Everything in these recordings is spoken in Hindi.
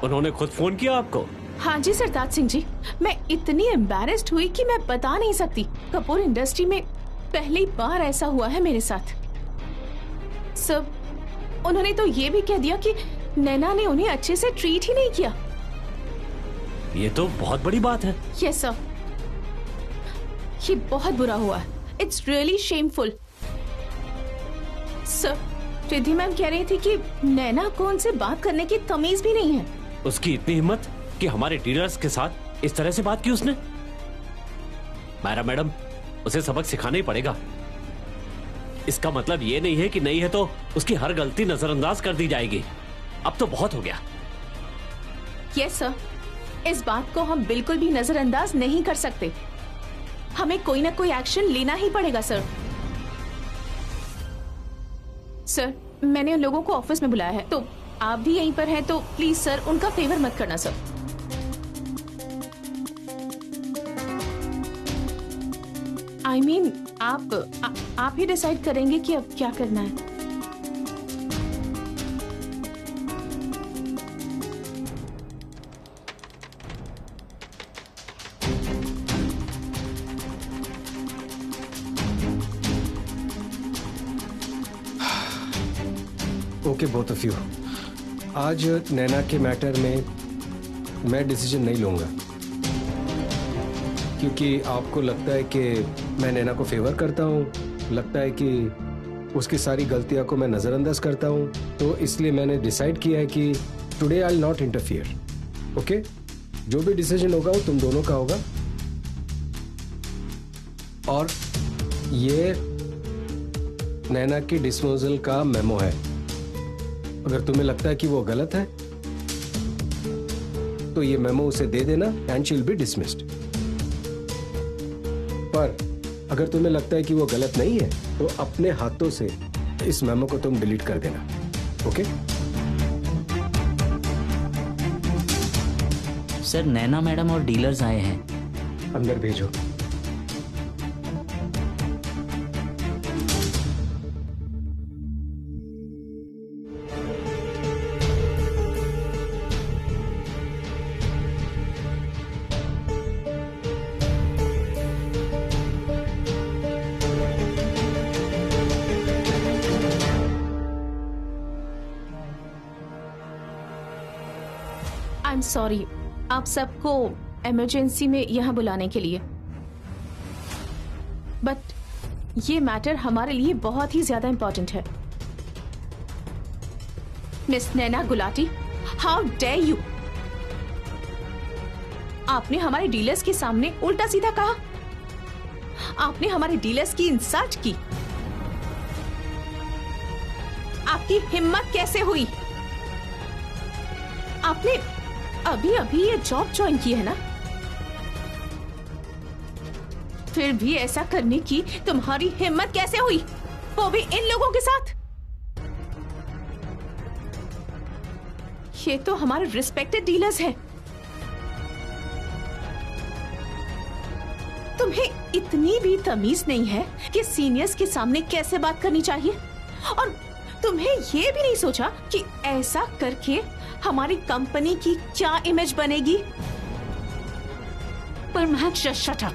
उन्होंने खुद फोन किया आपको? हाँ जी सरताज सिंह जी, मैं इतनी एम्बैरेस्ड हुई कि मैं बता नहीं सकती। कपूर इंडस्ट्री में पहली बार ऐसा हुआ है मेरे साथ। सब उन्होंने तो ये भी कह दिया कि नैना ने उन्हें अच्छे से ट्रीट ही नहीं किया। ये तो बहुत बड़ी बात है। यस सर, ये बहुत बुरा हुआ है। It's really shameful. Sir, Riddhi ma'am कह रही थी कि नैना को उनसे बात करने की तमीज भी नहीं है। उसकी इतनी हिम्मत कि हमारे डीलर्स के साथ इस तरह से बात की उसने। मायरा मैडम, उसे सबक सिखाना ही पड़ेगा। इसका मतलब ये नहीं है कि नहीं है तो उसकी हर गलती नजरअंदाज कर दी जाएगी। अब तो बहुत हो गया। यस सर, इस बात को हम बिल्कुल भी नजरअंदाज नहीं कर सकते। हमें कोई ना कोई एक्शन लेना ही पड़ेगा सर। सर, मैंने उन लोगों को ऑफिस में बुलाया है, तो आप भी यहीं पर हैं, तो प्लीज सर उनका फेवर मत करना सर। आई मीन आप ही डिसाइड करेंगे कि अब क्या करना है। ओके बोथ ऑफ यू, आज नैना के मैटर में मैं डिसीजन नहीं लूंगा, क्योंकि आपको लगता है कि मैं नैना को फेवर करता हूँ, लगता है कि उसकी सारी गलतियां को मैं नज़रअंदाज करता हूँ, तो इसलिए मैंने डिसाइड किया है कि today I will not interfere. Okay, जो भी डिसीजन होगा वो तुम दोनों का होगा। और ये नैना की डिस्पोजल का मेमो है। अगर तुम्हें लगता है कि वो गलत है तो ये मेमो उसे दे देना and she will be dismissed. पर अगर तुम्हें लगता है कि वो गलत नहीं है तो अपने हाथों से इस मेमो को तुम डिलीट कर देना। ओके सर, नैना मैडम और डीलर्स आए हैं। अंदर भेजो। आई एम सॉरी आप सबको इमरजेंसी में यहाँ बुलाने के लिए, बट ये मैटर हमारे लिए बहुत ही ज्यादा इंपॉर्टेंट है। Miss Naina Gulati, how dare you! आपने हमारे डीलर्स के सामने उल्टा सीधा कहा। आपने हमारे डीलर्स की इंसल्ट की। आपकी हिम्मत कैसे हुई? आपने अभी अभी ये जॉब ज्वाइन की है ना, फिर भी ऐसा करने की तुम्हारी हिम्मत कैसे हुई, वो भी इन लोगों के साथ? ये तो हमारे रिस्पेक्टेड डीलर्स हैं। तुम्हें इतनी भी तमीज नहीं है कि सीनियर्स के सामने कैसे बात करनी चाहिए, और तुम्हें ये भी नहीं सोचा कि ऐसा करके हमारी कंपनी की क्या इमेज बनेगी। पर मैम, शट अप।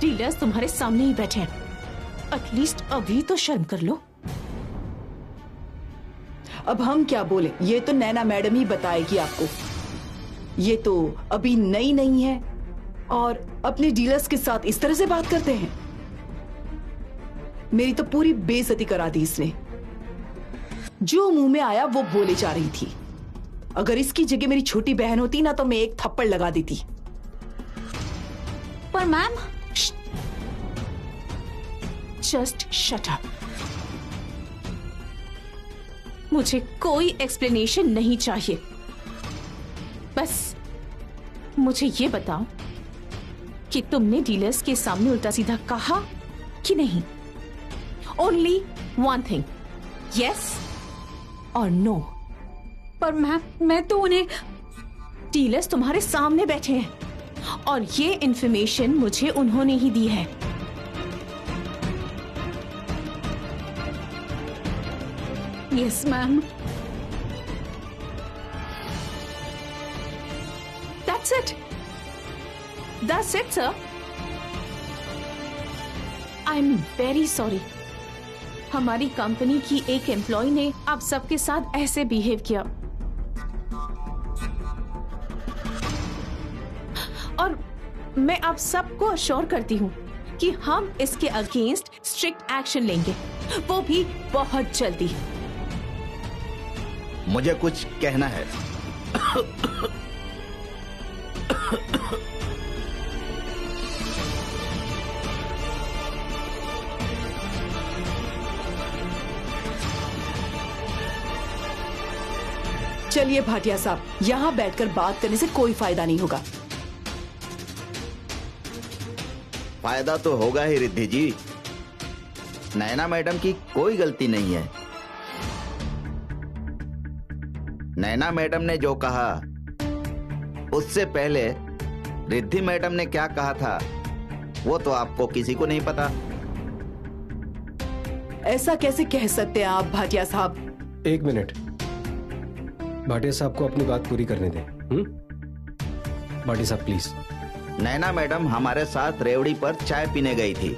डीलर्स तुम्हारे सामने ही बैठे हैं, एटलीस्ट अभी तो शर्म कर लो। अब हम क्या बोले, ये तो नैना मैडम ही बताएगी आपको। ये तो अभी नई नहीं है और अपने डीलर्स के साथ इस तरह से बात करते हैं। मेरी तो पूरी बेइज्जती करा दी इसने। जो मुंह में आया वो बोले जा रही थी। अगर इसकी जगह मेरी छोटी बहन होती ना तो मैं एक थप्पड़ लगा देती। पर मैम, जस्ट शट अप। मुझे कोई एक्सप्लेनेशन नहीं चाहिए। बस मुझे ये बताओ कि तुमने डीलर्स के सामने उल्टा सीधा कहा कि नहीं? ओनली वन थिंग, यस और नो। पर मैम, मैं तो उन्हें... डीलर्स तुम्हारे सामने बैठे हैं और ये इंफॉर्मेशन मुझे उन्होंने ही दी है। Yes ma'am. That's it. That's it, sir. I'm very sorry. हमारी कंपनी की एक एम्प्लॉय ने आप सबके साथ ऐसे बिहेव किया और मैं आप सबको अश्योर करती हूँ कि हम इसके अगेंस्ट स्ट्रिक्ट एक्शन लेंगे, वो भी बहुत जल्दी। मुझे कुछ कहना है। चलिए भाटिया साहब, यहाँ बैठकर बात करने से कोई फायदा नहीं होगा। फायदा तो होगा ही रिद्धि जी। नैना मैडम की कोई गलती नहीं है। नैना मैडम ने जो कहा उससे पहले रिद्धि मैडम ने क्या कहा था वो तो आपको किसी को नहीं पता। ऐसा कैसे कह सकते हैं आप भाटिया साहब? एक मिनट, भाटिया साहब को अपनी बात पूरी करने दें। भाटिया साहब प्लीज। नैना मैडम हमारे साथ रेवड़ी पर चाय पीने गई थी,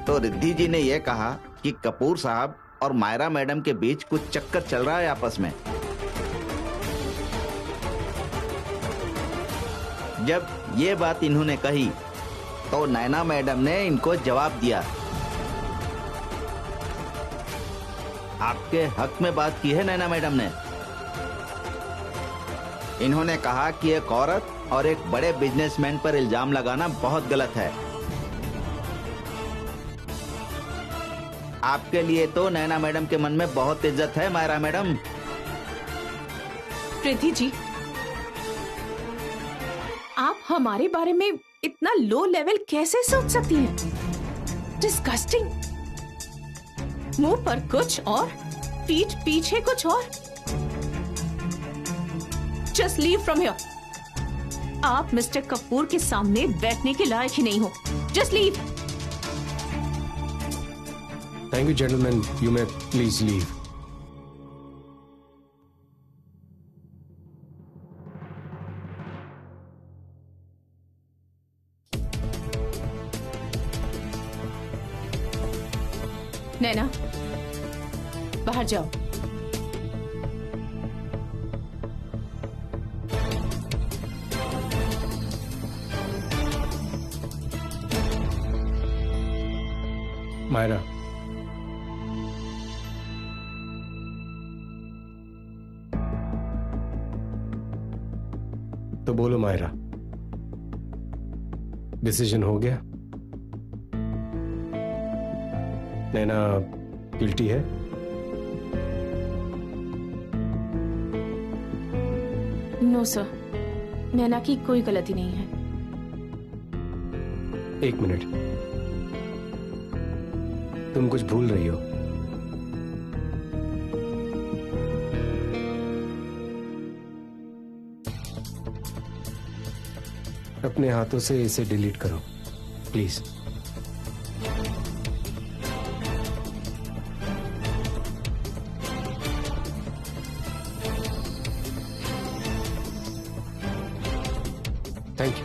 तो रिद्धि जी ने यह कहा कि कपूर साहब और मायरा मैडम के बीच कुछ चक्कर चल रहा है आपस में। जब ये बात इन्होंने कही तो नैना मैडम ने इनको जवाब दिया। आपके हक में बात की है नैना मैडम ने। इन्होंने कहा कि एक औरत और एक बड़े बिजनेसमैन पर इल्जाम लगाना बहुत गलत है। आपके लिए तो नैना मैडम के मन में बहुत इज्जत है मायरा मैडम। रिद्धि जी, आप हमारे बारे में इतना लो लेवल कैसे सोच सकती हैं? डिस्गस्टिंग। मुंह पर कुछ और, पीठ पीछे कुछ और। Just leave from here. आप मिस्टर कपूर के सामने बैठने के लायक ही नहीं हो। Just leave. Thank you gentleman, you may please leave. Naina, बाहर जाओ। मायरा, तो बोलो मायरा, डिसीजन हो गया? नैना गिल्टी है? नो सर, नैना की कोई गलती नहीं है। एक मिनट, तुम कुछ भूल रही हो। अपने हाथों से इसे डिलीट करो प्लीज। Thank you.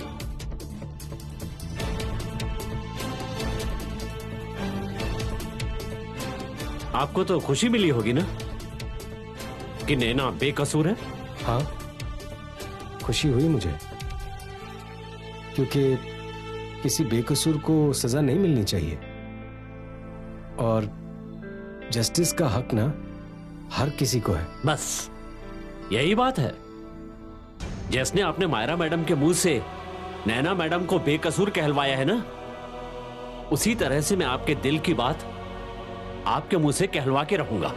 आपको तो खुशी मिली होगी ना कि नैना बेकसूर है? हाँ, खुशी हुई मुझे, क्योंकि किसी बेकसूर को सजा नहीं मिलनी चाहिए और जस्टिस का हक ना हर किसी को है। बस यही बात है। जिसने आपने मायरा मैडम के मुंह से नैना मैडम को बेकसूर कहलवाया है ना, उसी तरह से मैं आपके दिल की बात आपके मुंह से कहलवा के रहूंगा।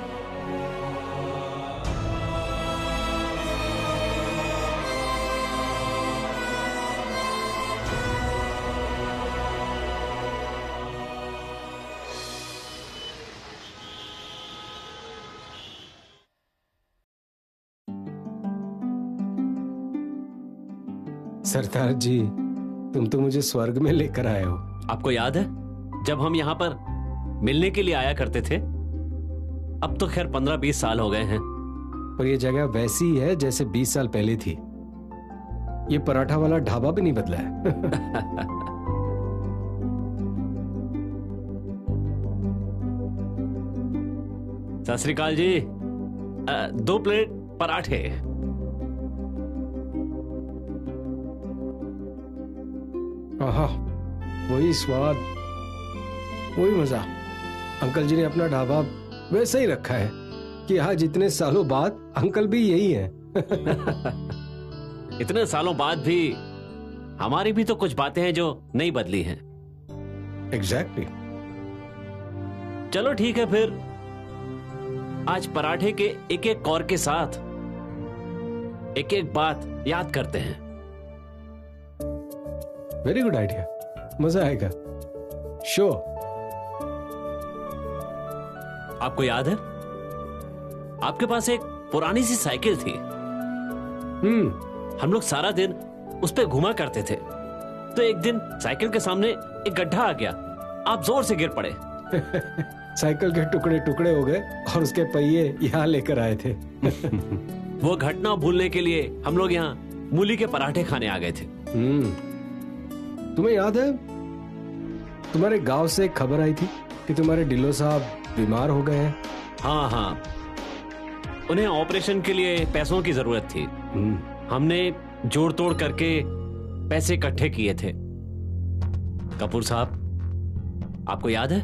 सरदार जी, तुम तो मुझे स्वर्ग में लेकर आए हो। आपको याद है जब हम यहां पर मिलने के लिए आया करते थे? अब तो खैर 15-20 साल हो गए हैं। पर ये जगह वैसी ही है जैसे 20 साल पहले थी। ये पराठा वाला ढाबा भी नहीं बदला है। सत श्री अकाल जी। 2 प्लेट पराठे। आहा, वही स्वाद, वही मजा। अंकल जी ने अपना ढाबा वैसे ही रखा है कि आज इतने सालों बाद अंकल भी यही है। इतने सालों बाद भी हमारी भी तो कुछ बातें हैं जो नहीं बदली हैं। एग्जैक्टली। चलो ठीक है फिर, आज पराठे के एक एक कौर के साथ एक एक बात याद करते हैं। वेरी गुड आइडिया, मजा आएगा। श्योर। आपको याद है, आपके पास एक पुरानी सी साइकिल थी। हम लोग सारा दिन उस पे घुमा करते थे। तो एक दिन साइकिल के सामने एक गड्ढा आ गया, आप जोर से गिर पड़े। साइकिल के टुकड़े टुकड़े हो गए और उसके पहिए यहाँ लेकर आए थे। वो घटना भूलने के लिए हम लोग यहाँ मूली के पराठे खाने आ गए थे। तुम्हें याद है, तुम्हारे गांव से एक खबर आई थी कि तुम्हारे डिल्लो साहब बीमार हो गए हैं। हाँ हाँ, उन्हें ऑपरेशन के लिए पैसों की जरूरत थी। हमने जोड़ तोड़ करके पैसे इकट्ठे किए थे। कपूर साहब, आपको याद है,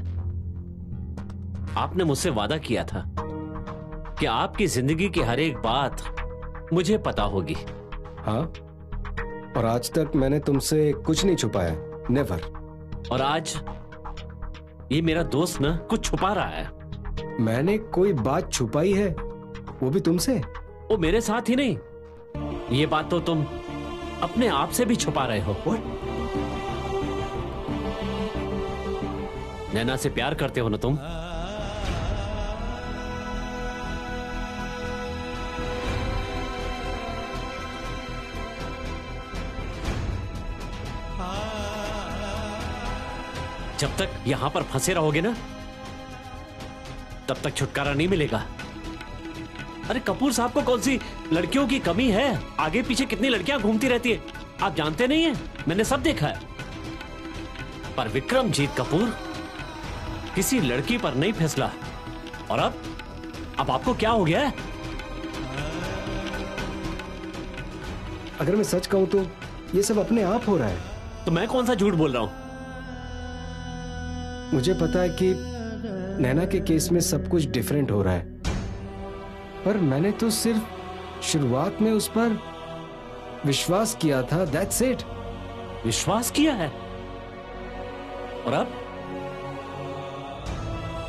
आपने मुझसे वादा किया था कि आपकी जिंदगी की हर एक बात मुझे पता होगी। हाँ, और आज तक मैंने तुमसे कुछ नहीं छुपाया, नेवर। और आज ये मेरा दोस्त ना कुछ छुपा रहा है। मैंने कोई बात छुपाई है, वो भी तुमसे? वो मेरे साथ ही नहीं, ये बात तो तुम अपने आप से भी छुपा रहे हो। नैना से प्यार करते हो ना तुम? जब तक यहां पर फंसे रहोगे ना, तब तक छुटकारा नहीं मिलेगा। अरे कपूर साहब को कौन सी लड़कियों की कमी है? आगे पीछे कितनी लड़कियां घूमती रहती है, आप जानते नहीं हैं? मैंने सब देखा है। पर विक्रमजीत कपूर किसी लड़की पर नहीं फिसला। और अब आपको क्या हो गया है? अगर मैं सच कहूं तो ये सब अपने आप हो रहा है। तो मैं कौन सा झूठ बोल रहा हूं? मुझे पता है कि नैना के केस में सब कुछ डिफरेंट हो रहा है, पर मैंने तो सिर्फ शुरुआत में उस पर विश्वास किया था, दैट्स इट। विश्वास किया है? और अब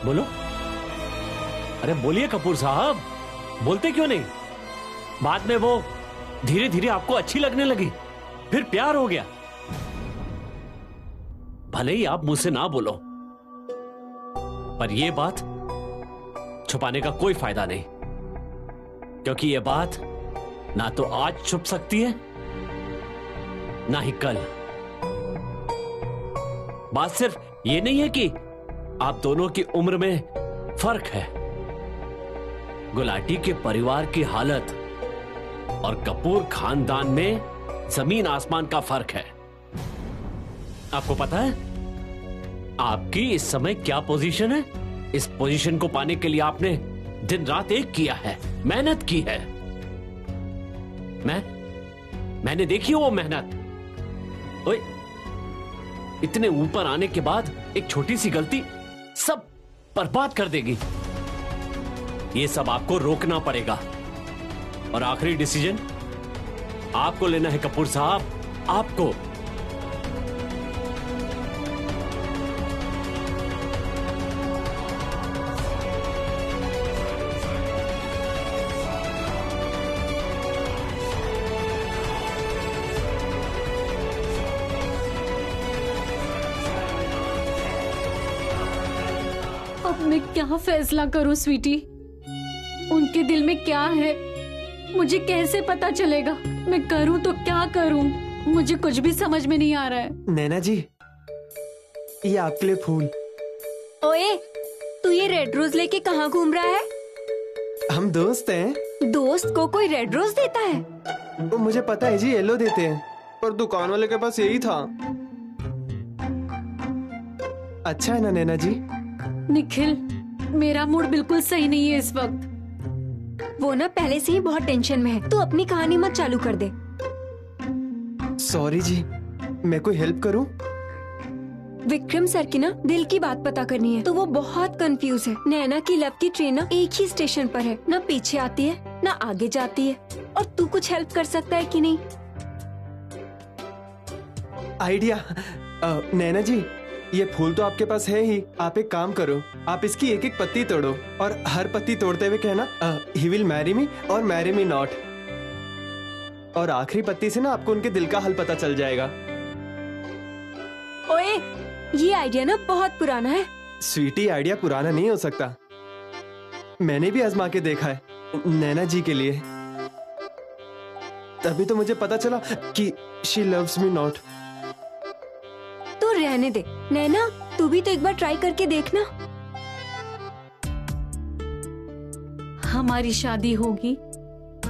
बोलो। अरे बोलिए कपूर साहब, बोलते क्यों नहीं? बाद में वो धीरे धीरे आपको अच्छी लगने लगी, फिर प्यार हो गया। भले ही आप मुझसे ना बोलो, पर यह बात छुपाने का कोई फायदा नहीं, क्योंकि यह बात ना तो आज छुप सकती है ना ही कल। बात सिर्फ यह नहीं है कि आप दोनों की उम्र में फर्क है, गुलाटी के परिवार की हालत और कपूर खानदान में जमीन आसमान का फर्क है। आपको पता है आपकी इस समय क्या पोजीशन है? इस पोजीशन को पाने के लिए आपने दिन रात एक किया है, मेहनत की है। मैंने देखी वो मेहनत। ओए, इतने ऊपर आने के बाद एक छोटी सी गलती सब बर्बाद कर देगी। ये सब आपको रोकना पड़ेगा। और आखिरी डिसीजन आपको लेना है कपूर साहब, आपको। अब मैं क्या फैसला करूं स्वीटी? उनके दिल में क्या है मुझे कैसे पता चलेगा? मैं करूं तो क्या करूं? मुझे कुछ भी समझ में नहीं आ रहा है। नैना जी, ये आपके लिए फूल। ओए, तू ये रेड रोज लेके कहाँ घूम रहा है? हम दोस्त हैं। दोस्त को कोई रेड रोज देता है? वो मुझे पता है जी, येलो देते हैं, पर दुकान वाले के पास यही था। अच्छा है ना नैना जी? निखिल, मेरा मूड बिल्कुल सही नहीं है इस वक्त। वो ना पहले से ही बहुत टेंशन में है, तू अपनी कहानी मत चालू कर दे। सॉरी जी, मैं कोई हेल्प करूं? विक्रम सर की ना दिल की बात पता करनी है, तो वो बहुत कंफ्यूज है। नैना की लव की ट्रेन ना एक ही स्टेशन पर है, ना पीछे आती है ना आगे जाती है, और तू कुछ हेल्प कर सकता है कि नहीं? आइडिया। नैना जी, ये फूल तो आपके पास है ही, आप एक काम करो, आप इसकी एक एक पत्ती तोड़ो और हर पत्ती तोड़ते हुए कहना ही विल मैरी मी और मैरी मी नॉट, और आखिरी पत्ती से ना आपको उनके दिल का हाल पता चल जाएगा। ओए, ये आइडिया ना बहुत पुराना है। स्वीटी, आइडिया पुराना नहीं हो सकता, मैंने भी आजमा के देखा है नैना जी के लिए, तभी तो मुझे पता चला कि शी लव्स मी नॉट। तो रहने दे नैना, तू भी तो एक बार ट्राई करके देखना। हमारी शादी होगी,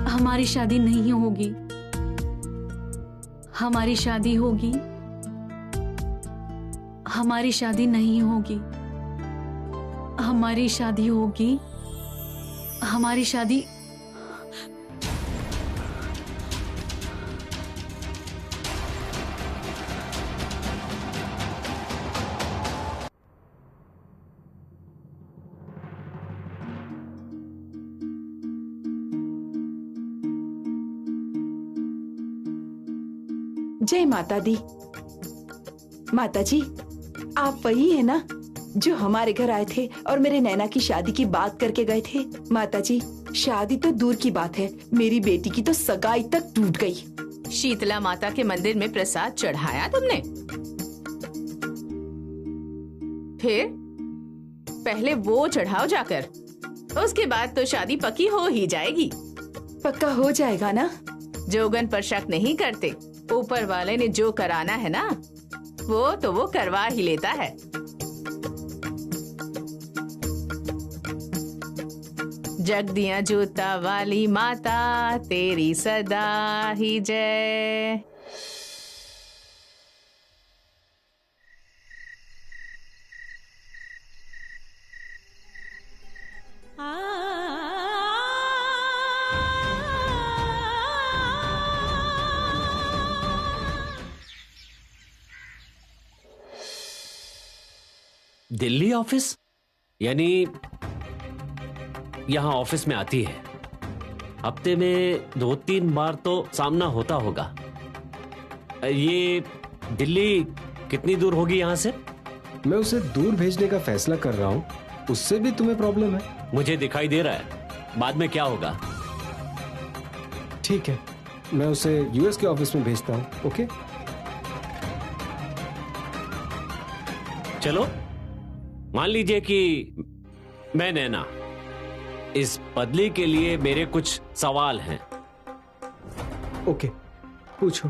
हमारी शादी नहीं होगी, हमारी शादी होगी, हमारी शादी नहीं होगी, हमारी शादी होगी, हमारी शादी। जय माता दी। माता जी, आप वही है ना जो हमारे घर आए थे और मेरे नैना की शादी की बात करके गए थे? माता जी, शादी तो दूर की बात है, मेरी बेटी की तो सगाई तक टूट गई। शीतला माता के मंदिर में प्रसाद चढ़ाया तुमने? फिर पहले वो चढ़ाओ जाकर, उसके बाद तो शादी पक्की हो ही जाएगी। पक्का हो जाएगा ना? जोगन पर शक नहीं करते, ऊपर वाले ने जो कराना है ना वो करवा ही लेता है। जगदिया जूता वाली माता तेरी सदा ही जय। दिल्ली ऑफिस? यानी यहां ऑफिस में आती है, हफ्ते में 2-3 बार तो सामना होता होगा। ये दिल्ली कितनी दूर होगी यहां से? मैं उसे दूर भेजने का फैसला कर रहा हूं, उससे भी तुम्हें प्रॉब्लम है? मुझे दिखाई दे रहा है, बाद में क्या होगा। ठीक है, मैं उसे यूएस के ऑफिस में भेजता हूं। ओके, चलो मान लीजिए कि मैं नैना, इस बदली के लिए मेरे कुछ सवाल हैं। ओके, पूछो।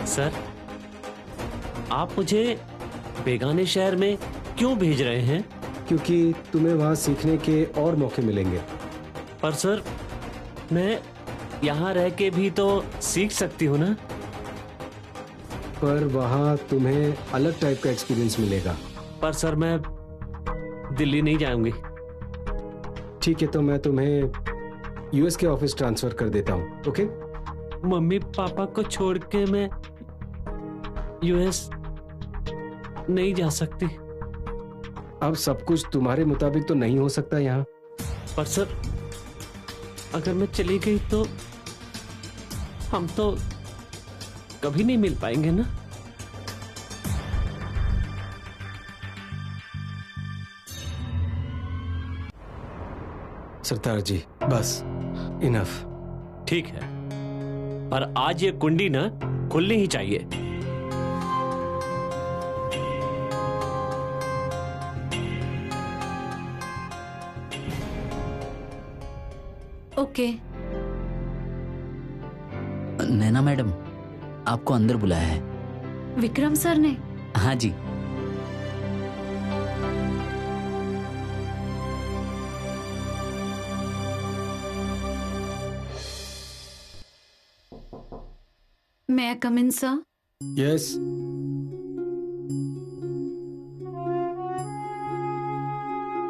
सर, आप मुझे बेगाने शहर में क्यों भेज रहे हैं? क्योंकि तुम्हें वहां सीखने के और मौके मिलेंगे। पर सर, मैं यहाँ रह के भी तो सीख सकती हूँ ना? पर वहां तुम्हें अलग टाइप का एक्सपीरियंस मिलेगा। पर सर, मैं दिल्ली नहीं जाऊंगी। ठीक है, तो मैं तुम्हें यूएस के ऑफिस ट्रांसफर कर देता हूँ। ओके? मम्मी पापा को छोड़ के मैं यूएस नहीं जा सकती। अब सब कुछ तुम्हारे मुताबिक तो नहीं हो सकता यहाँ। पर सर, अगर मैं चली गई तो हम तो कभी नहीं मिल पाएंगे ना? सरदार जी, बस इनफ। ठीक है, पर आज ये कुंडी ना खुलनी ही चाहिए। ओके। नैना मैडम, आपको अंदर बुलाया है। विक्रम सर ने? हाँ जी। मैं कम इन सर? यस।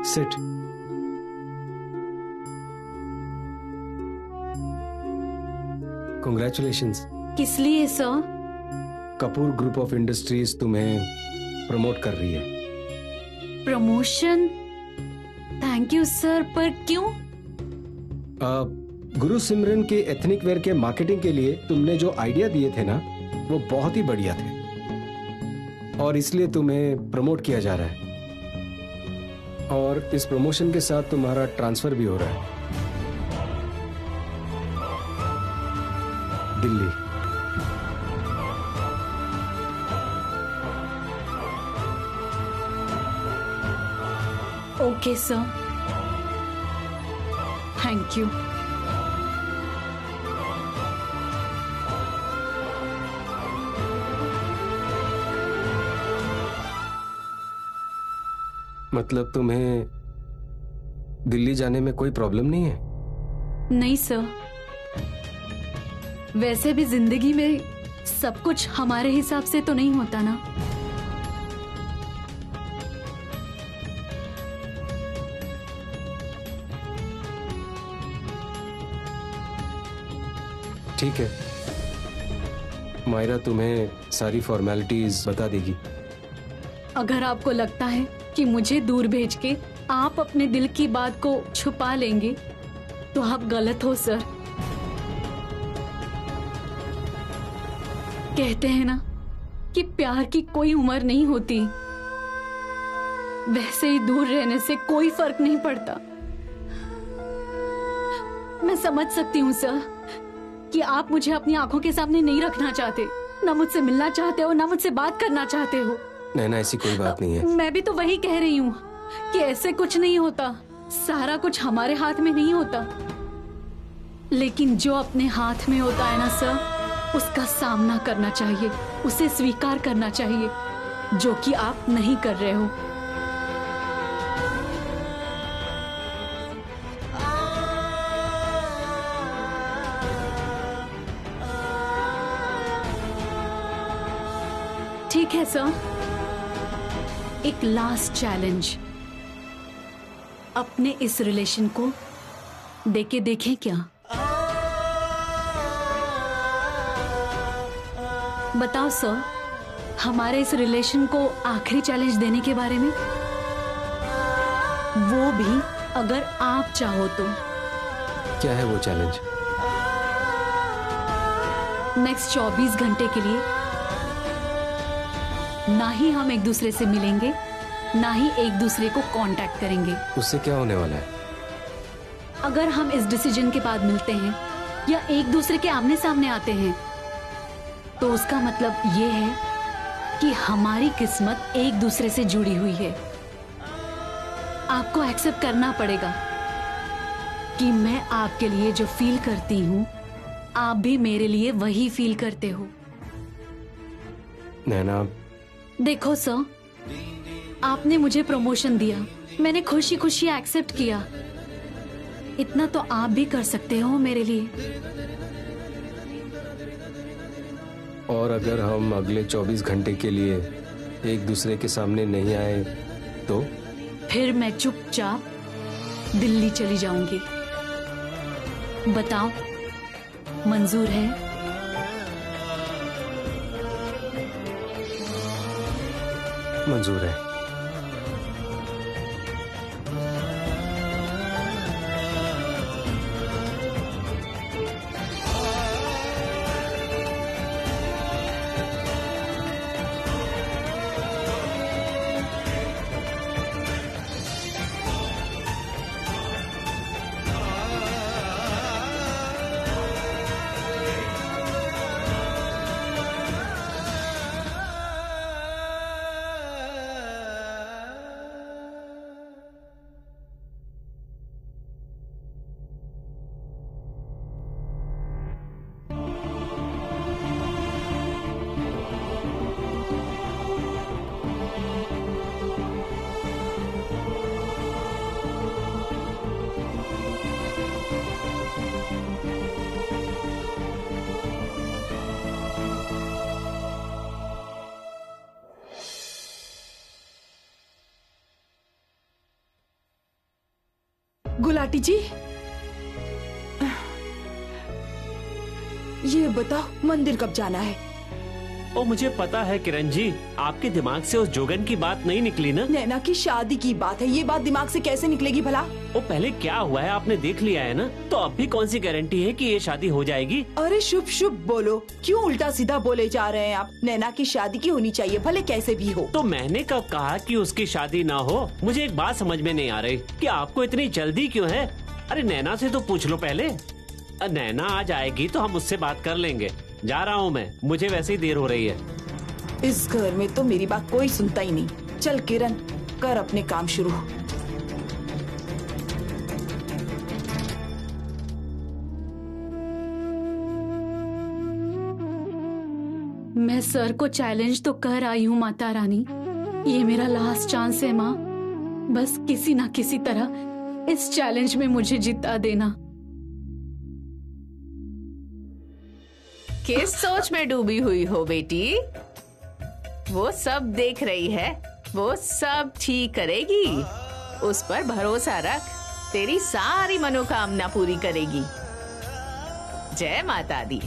सिट। Congratulations. किस लिए sir? Kapoor group of industries तुम्हें प्रमोट कर रही है। प्रमोशन? थैंक यू सर, पर क्यों? गुरु सिमरन के एथनिक वेयर के मार्केटिंग के लिए तुमने जो आइडिया दिए थे ना, वो बहुत ही बढ़िया थे और इसलिए तुम्हें प्रमोट किया जा रहा है। और इस प्रमोशन के साथ तुम्हारा ट्रांसफर भी हो रहा है Delhi. Okay sir, thank you. मतलब तुम्हें दिल्ली जाने में कोई प्रॉब्लम नहीं है? नहीं सर, वैसे भी जिंदगी में सब कुछ हमारे हिसाब से तो नहीं होता ना। ठीक है, मायरा तुम्हें सारी फॉर्मेलिटीज बता देगी। अगर आपको लगता है कि मुझे दूर भेज के आप अपने दिल की बात को छुपा लेंगे तो आप गलत हो सर। कहते हैं ना कि प्यार की कोई उम्र नहीं होती, वैसे ही दूर रहने से कोई फर्क नहीं पड़ता। मैं समझ सकती हूँ सर कि आप मुझे अपनी आंखों के सामने नहीं रखना चाहते, ना मुझसे मिलना चाहते हो, ना मुझसे बात करना चाहते हो। नहीं, ऐसी कोई बात नहीं है। मैं भी तो वही कह रही हूँ कि ऐसे कुछ नहीं होता, सारा कुछ हमारे हाथ में नहीं होता, लेकिन जो अपने हाथ में होता है ना सर, उसका सामना करना चाहिए, उसे स्वीकार करना चाहिए, जो कि आप नहीं कर रहे हो। ठीक है सर, एक लास्ट चैलेंज, अपने इस रिलेशन को देके देखें क्या? बताओ सर, हमारे इस रिलेशन को आखिरी चैलेंज देने के बारे में, वो भी अगर आप चाहो तो। क्या है वो चैलेंज? नेक्स्ट 24 घंटे के लिए ना ही हम एक दूसरे से मिलेंगे, ना ही एक दूसरे को कांटेक्ट करेंगे। उससे क्या होने वाला है? अगर हम इस डिसीजन के बाद मिलते हैं या एक दूसरे के आमने सामने आते हैं, तो उसका मतलब ये है कि हमारी किस्मत एक दूसरे से जुड़ी हुई है। आपको एक्सेप्ट करना पड़ेगा कि मैं आपके लिए जो फील करती हूँ, आप भी मेरे लिए वही फील करते हो। नैना, देखो सर, आपने मुझे प्रमोशन दिया, मैंने खुशी खुशी एक्सेप्ट किया, इतना तो आप भी कर सकते हो मेरे लिए। और अगर हम अगले 24 घंटे के लिए एक दूसरे के सामने नहीं आए तो? फिर मैं चुपचाप दिल्ली चली जाऊंगी। बताओ, मंजूर है? मंजूर है। गुलाटी जी, ये बताओ मंदिर कब जाना है? ओ मुझे पता है किरण जी, आपके दिमाग से उस जोगन की बात नहीं निकली ना। नैना की शादी की बात है, ये बात दिमाग से कैसे निकलेगी भला? वो पहले क्या हुआ है आपने देख लिया है ना, तो अब भी कौन सी गारंटी है कि ये शादी हो जाएगी? अरे शुभ शुभ बोलो, क्यों उल्टा सीधा बोले जा रहे हैं आप? नैना की शादी की होनी चाहिए, भले कैसे भी हो। तो मैंने कब कहा कि उसकी शादी ना हो? मुझे एक बात समझ में नहीं आ रही कि आपको इतनी जल्दी क्यों है? अरे नैना से तो पूछ लो पहले। नैना आ जाएगी तो हम उससे बात कर लेंगे। जा रहा हूँ मैं, मुझे वैसे ही देर हो रही है। इस घर में तो मेरी बात कोई सुनता ही नहीं। चल किरण, कर अपने काम शुरू। मैं सर को चैलेंज तो कर आई हूँ माता रानी, ये मेरा लास्ट चांस है माँ। बस किसी ना किसी तरह इस चैलेंज में मुझे जिता देना। किस सोच में डूबी हुई हो बेटी? वो सब देख रही है, वो सब ठीक करेगी। उस पर भरोसा रख, तेरी सारी मनोकामना पूरी करेगी। जय माता दी।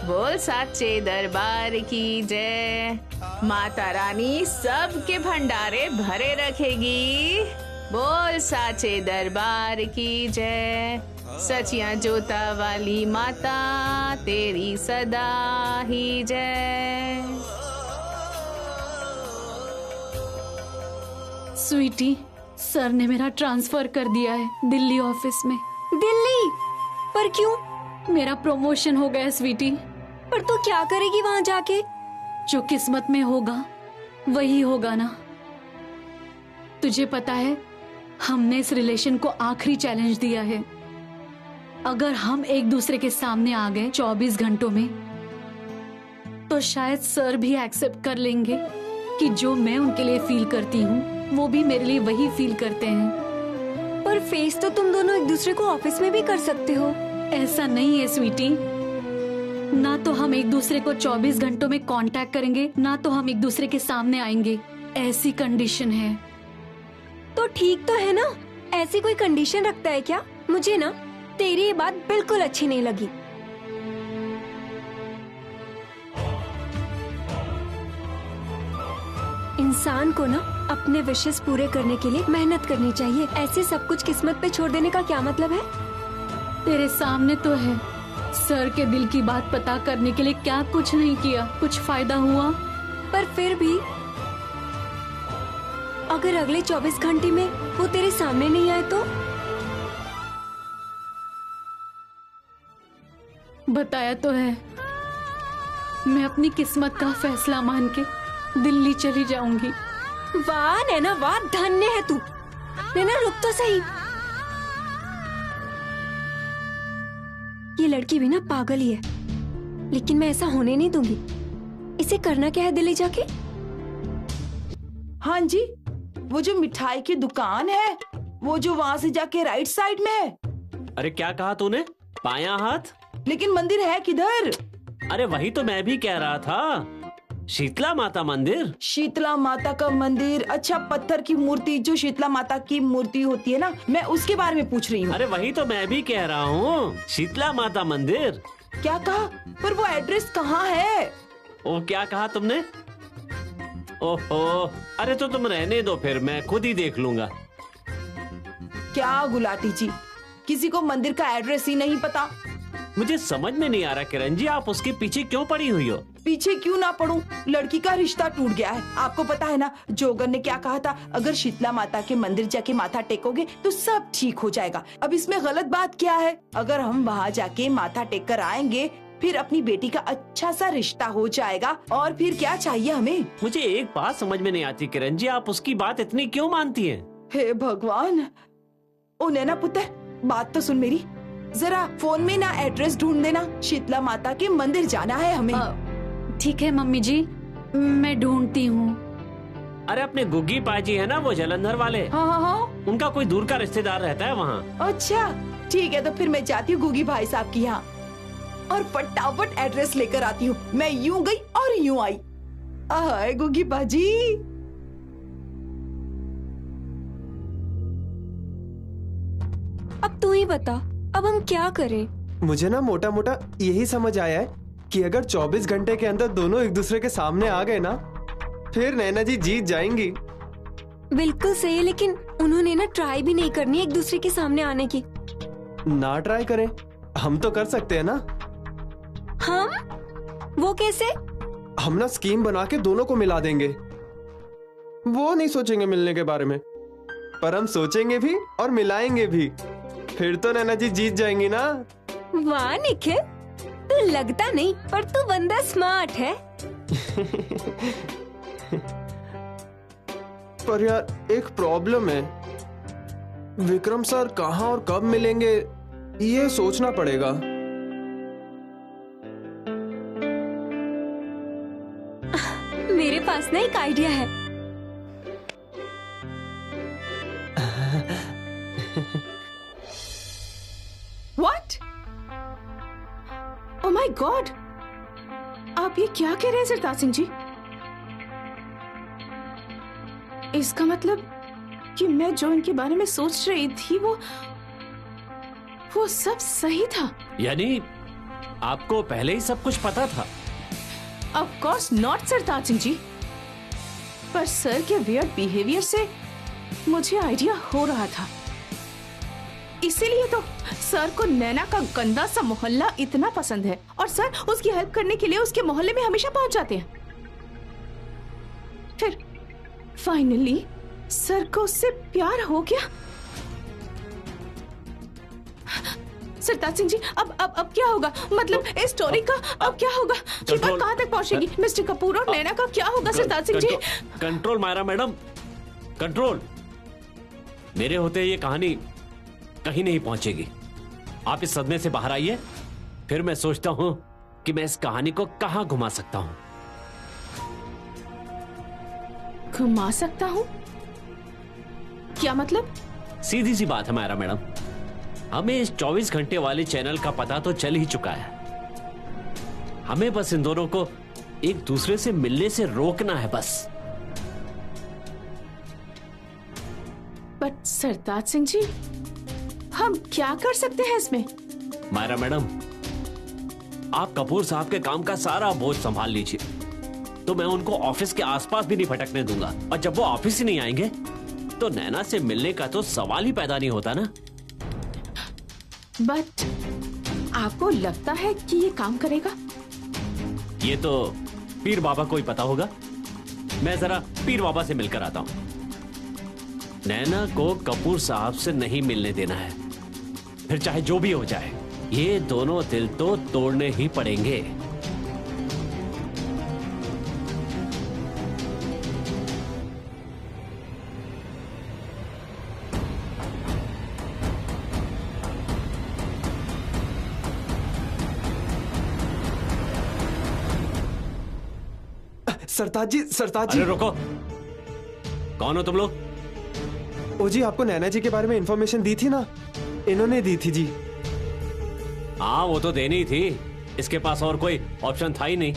बोल साचे दरबार की जय। माता रानी सबके भंडारे भरे रखेगी। बोल साचे दरबार की जय। सचिया जोता वाली माता तेरी सदा ही जय। स्वीटी, सर ने मेरा ट्रांसफर कर दिया है दिल्ली ऑफिस में। दिल्ली? पर क्यों? मेरा प्रमोशन हो गया स्वीटी। पर तू क्या करेगी वहाँ जाके? जो किस्मत में होगा वही होगा ना। तुझे पता है, हमने इस रिलेशन को आखिरी चैलेंज दिया है। अगर हम एक दूसरे के सामने आ गए 24 घंटों में, तो शायद सर भी एक्सेप्ट कर लेंगे कि जो मैं उनके लिए फील करती हूँ वो भी मेरे लिए वही फील करते हैं। पर फेस तो तुम दोनों एक दूसरे को ऑफिस में भी कर सकते हो। ऐसा नहीं है स्वीटी, ना तो हम एक दूसरे को 24 घंटों में कांटेक्ट करेंगे, ना तो हम एक दूसरे के सामने आएंगे। ऐसी कंडीशन है। तो ठीक तो है ना, ऐसी कोई कंडीशन रखता है क्या? मुझे ना तेरी ये बात बिल्कुल अच्छी नहीं लगी। इंसान को ना अपने विशेष पूरे करने के लिए मेहनत करनी चाहिए। ऐसे सब कुछ किस्मत पे छोड़ देने का क्या मतलब है? तेरे सामने तो है, सर के दिल की बात पता करने के लिए क्या कुछ नहीं किया। कुछ फायदा हुआ? पर फिर भी अगर अगले 24 घंटे में वो तेरे सामने नहीं आए तो? बताया तो है, मैं अपनी किस्मत का फैसला मान के दिल्ली चली जाऊंगी। वाह नैना वाह, धन्य है तू। नैना रुक तो सही। ये लड़की भी ना पागल ही है, लेकिन मैं ऐसा होने नहीं दूंगी। इसे करना क्या है दिल्ली जाके? हाँ जी, वो जो मिठाई की दुकान है, वो जो वहाँ से जाके राइट साइड में है। अरे क्या कहा तूने? बायां हाथ? लेकिन मंदिर है किधर? अरे वही तो मैं भी कह रहा था, शीतला माता मंदिर। शीतला माता का मंदिर? अच्छा, पत्थर की मूर्ति जो शीतला माता की मूर्ति होती है ना, मैं उसके बारे में पूछ रही हूँ। अरे वही तो मैं भी कह रहा हूँ, शीतला माता मंदिर। क्या कहा? पर वो एड्रेस कहाँ है? ओ क्या कहा तुमने? ओहो, अरे तो तुम रहने दो, फिर मैं खुद ही देख लूंगा। क्या गुलाटी जी, किसी को मंदिर का एड्रेस ही नहीं पता? मुझे समझ में नहीं आ रहा किरण जी, आप उसके पीछे क्यों पड़ी हुई हो? पीछे क्यों ना पड़ूं? लड़की का रिश्ता टूट गया है। आपको पता है ना, जोगन ने क्या कहा था? अगर शीतला माता के मंदिर जाके माथा टेकोगे तो सब ठीक हो जाएगा। अब इसमें गलत बात क्या है? अगर हम वहाँ जाके माथा टेक कर आएंगे, फिर अपनी बेटी का अच्छा सा रिश्ता हो जाएगा, और फिर क्या चाहिए हमें? मुझे एक बात समझ में नहीं आती किरण जी, आप उसकी बात इतनी क्यों मानती हैं? हे भगवान! ओ नैना पुत्र, बात तो सुन मेरी। जरा फोन में ना एड्रेस ढूंढ देना, शीतला माता के मंदिर जाना है हमें। ठीक है मम्मी जी, मैं ढूंढती हूँ। अरे अपने गुग्गी पाजी है ना, वो जलंधर वाले। हाँ हाँ हाँ, उनका कोई दूर का रिश्तेदार रहता है वहाँ। अच्छा ठीक है, तो फिर मैं जाती हूँ गुग्गी भाई साहब की यहाँ और फटाफट एड्रेस लेकर आती हूँ। मैं यूं गई और यूं आई। हाय गुग्गी बाजी। अब तू ही बता, अब हम क्या करें? मुझे ना मोटा मोटा यही समझ आया है कि अगर 24 घंटे के अंदर दोनों एक दूसरे के सामने आ गए ना, फिर नैना जी जीत जाएंगी। बिल्कुल सही है, लेकिन उन्होंने ना ट्राई भी नहीं करनी एक दूसरे के सामने आने की। ना ट्राई करें, हम तो कर सकते हैं ना। हम? वो कैसे? हम ना स्कीम बना के दोनों को मिला देंगे। वो नहीं सोचेंगे मिलने के बारे में, पर हम सोचेंगे भी और मिलाएंगे भी। फिर तो नैना जी जीत जाएंगी ना। वाह निखिल, तू लगता नहीं पर तू बंदा स्मार्ट है। पर यार एक प्रॉब्लम है, विक्रम सर कहाँ और कब मिलेंगे ये सोचना पड़ेगा। मेरे पास ना एक आइडिया है। What? Oh my God! आप ये क्या कह रहे हैं सरताज सिंह जी? इसका मतलब कि मैं जो इनके बारे में सोच रही थी वो सब सही था। यानी आपको पहले ही सब कुछ पता था? Of course not सरताज सिंह जी, पर सर के वियर्ड बिहेवियर से मुझे आइडिया हो रहा था। इसीलिए तो सर को नैना का गंदा सा मोहल्ला इतना पसंद है और सर उसकी हेल्प करने के लिए उसके मोहल्ले में हमेशा पहुंच जाते हैं। फिर फाइनली सर को उससे प्यार हो गया। सरताज सिंह जी, अब क्या होगा? मतलब इस स्टोरी का अब क्या होगा? ये बात कहाँ तक पहुंचेगी? मिस्टर कपूर और नैना का क्या होगा Sartaj Singh ji? Control Myra madam, control. मेरे होते ये कहानी कहीं नहीं पहुंचेगी। आप इस सदमे से बाहर आइए, फिर मैं सोचता हूं कि मैं इस कहानी को कहां घुमा सकता हूं। घुमा सकता हूं? क्या मतलब? सीधी सी बात है मायरा मैडम, हमें इस 24 घंटे वाले चैनल का पता तो चल ही चुका है। हमें बस इन दोनों को एक दूसरे से मिलने से रोकना है बस। बट सरताज सिंह जी, हम क्या कर सकते हैं इसमें? मायरा मैडम, आप कपूर साहब के काम का सारा बोझ संभाल लीजिए, तो मैं उनको ऑफिस के आसपास भी नहीं भटकने दूंगा। और जब वो ऑफिस ही नहीं आएंगे तो नैना से मिलने का तो सवाल ही पैदा नहीं होता ना। बट आपको लगता है कि ये काम करेगा? ये तो पीर बाबा को ही पता होगा। मैं जरा पीर बाबा से मिलकर आता हूं। नैना को कपूर साहब से नहीं मिलने देना है, फिर चाहे जो भी हो जाए। ये दोनों दिल तो तोड़ने ही पड़ेंगे। सरताज जी, सरताज जी। अरे रुको, कौन हो तुम लोग? ओ जी, आपको नैना जी के बारे में इंफॉर्मेशन दी थी ना, इन्होंने दी थी जी। हाँ वो तो देनी थी, इसके पास और कोई ऑप्शन था ही नहीं।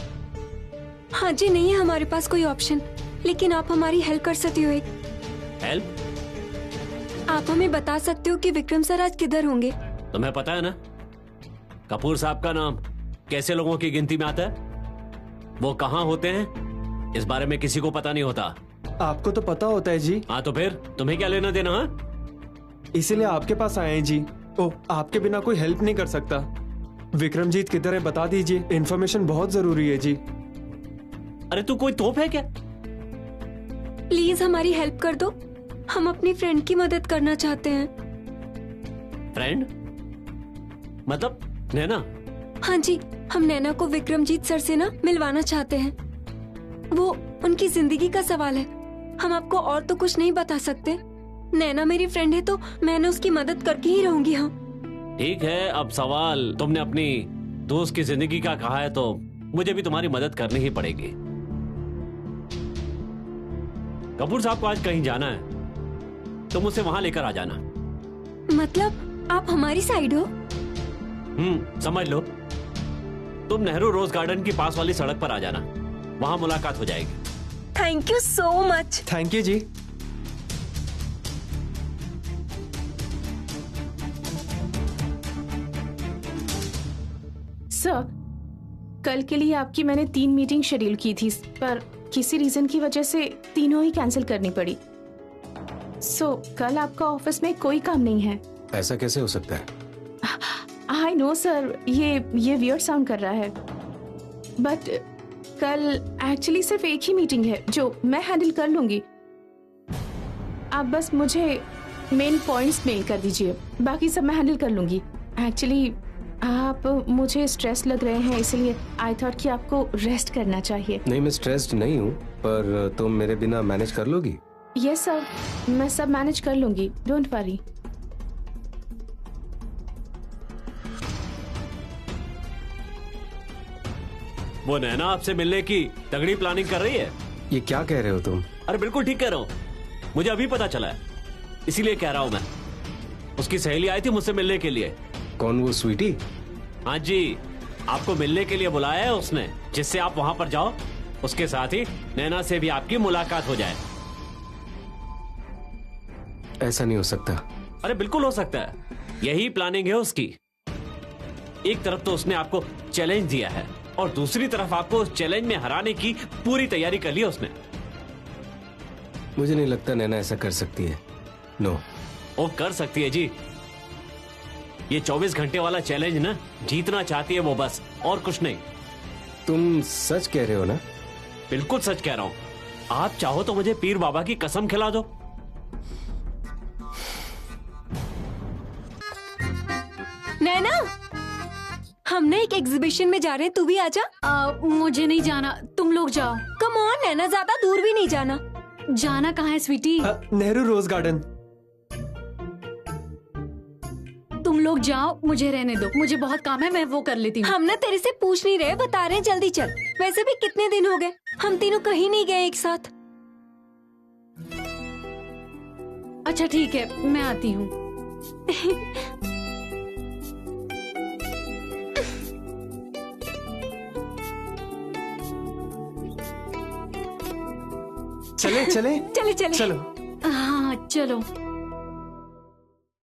हाँ जी, नहीं है हमारे पास कोई ऑप्शन, लेकिन आप हमारी हेल्प कर सकते हो। एक हेल्प? आप हमें बता सकते हो कि विक्रम सर आज किधर होंगे? तुम्हें पता है ना, कपूर साहब का नाम कैसे लोगों की गिनती में आता है? वो कहाँ होते हैं इस बारे में किसी को पता नहीं होता। आपको तो पता होता है जी। हाँ तो फिर तुम्हें क्या लेना देना? हाँ, इसीलिए आपके पास आए हैं जी। ओ, आपके बिना कोई हेल्प नहीं कर सकता। विक्रमजीत किधर है बता दीजिए, इन्फॉर्मेशन बहुत जरूरी है जी। अरे तू कोई तोप है क्या? प्लीज हमारी हेल्प कर दो, हम अपनी फ्रेंड की मदद करना चाहते हैं। फ्रेंड? मतलब नैना? हाँ जी, हम नैना को विक्रमजीत सर से ना मिलवाना चाहते हैं। वो उनकी जिंदगी का सवाल है, हम आपको और तो कुछ नहीं बता सकते। नैना मेरी फ्रेंड है तो मैंने उसकी मदद करके ही रहूंगी। हाँ ठीक है, अब सवाल तुमने अपनी दोस्त की जिंदगी का कहा है तो मुझे भी तुम्हारी मदद करनी ही पड़ेगी। कपूर साहब को आज कहीं जाना है, तुम उसे वहां लेकर आ जाना। मतलब आप हमारी साइड हो? समझ लो। तुम नेहरू रोज गार्डन की पास वाली सड़क पर आ जाना, वहां मुलाकात हो जाएगी। Thank you so much. Thank you ji. Sir, कल के लिए आपकी मैंने 3 मीटिंग शेड्यूल की थी, पर किसी रीजन की वजह से तीनों ही कैंसिल करनी पड़ी। सो कल आपका ऑफिस में कोई काम नहीं है। ऐसा कैसे हो सकता है? आई नो सर, ये वियर्ड साउंड कर रहा है, बट कल एक्चुअली सिर्फ एक ही मीटिंग है जो मैं हैंडल कर लूंगी। आप बस मुझे मेन पॉइंट्स मेल कर दीजिए, बाकी सब मैं हैंडल कर लूंगी। एक्चुअली आप मुझे स्ट्रेस लग रहे हैं, इसलिए आई थॉट कि आपको रेस्ट करना चाहिए। नहीं, मैं स्ट्रेस्ड नहीं हूँ, पर तुम मेरे बिना मैनेज कर लोगी? यस सर, मैं सब मैनेज कर लूंगी, डोंट वरी। वो नैना आपसे मिलने की तगड़ी प्लानिंग कर रही है। ये क्या कह रहे हो तुम? अरे बिल्कुल ठीक कह रहा हूँ, मुझे अभी पता चला है, इसीलिए कह रहा हूँ मैं। उसकी सहेली आई थी मुझसे मिलने के लिए। कौन, वो स्वीटी? हाँ जी, आपको मिलने के लिए बुलाया है उसने, जिससे आप वहां पर जाओ, उसके साथ ही नैना से भी आपकी मुलाकात हो जाए। ऐसा नहीं हो सकता। अरे बिल्कुल हो सकता है, यही प्लानिंग है उसकी। एक तरफ तो उसने आपको चैलेंज दिया है और दूसरी तरफ आपको उस चैलेंज में हराने की पूरी तैयारी कर ली है उसने। मुझे नहीं लगता नैना ऐसा कर सकती है। नो। वो कर सकती है जी। ये 24 घंटे वाला चैलेंज ना जीतना चाहती है वो, बस और कुछ नहीं। तुम सच कह रहे हो ना? बिल्कुल सच कह रहा हूं। आप चाहो तो मुझे पीर बाबा की कसम खिला दो। नैना, हम ना एक एग्जीबिशन में जा रहे हैं, तू भी आजा। मुझे नहीं जाना, तुम लोग जाओ। कम ऑन नैना, ज्यादा दूर भी नहीं जाना। जाना कहाँ है स्वीटी? नेहरू रोज गार्डन। तुम लोग जाओ, मुझे रहने दो, मुझे बहुत काम है, मैं वो कर लेती हूँ। हम ना तेरे से पूछ नहीं रहे, बता रहे हैं, जल्दी चल। वैसे भी कितने दिन हो गए हम तीनों कहीं नहीं गए एक साथ। अच्छा ठीक है, मैं आती हूँ। चले चले चले चले चलो। हाँ चलो।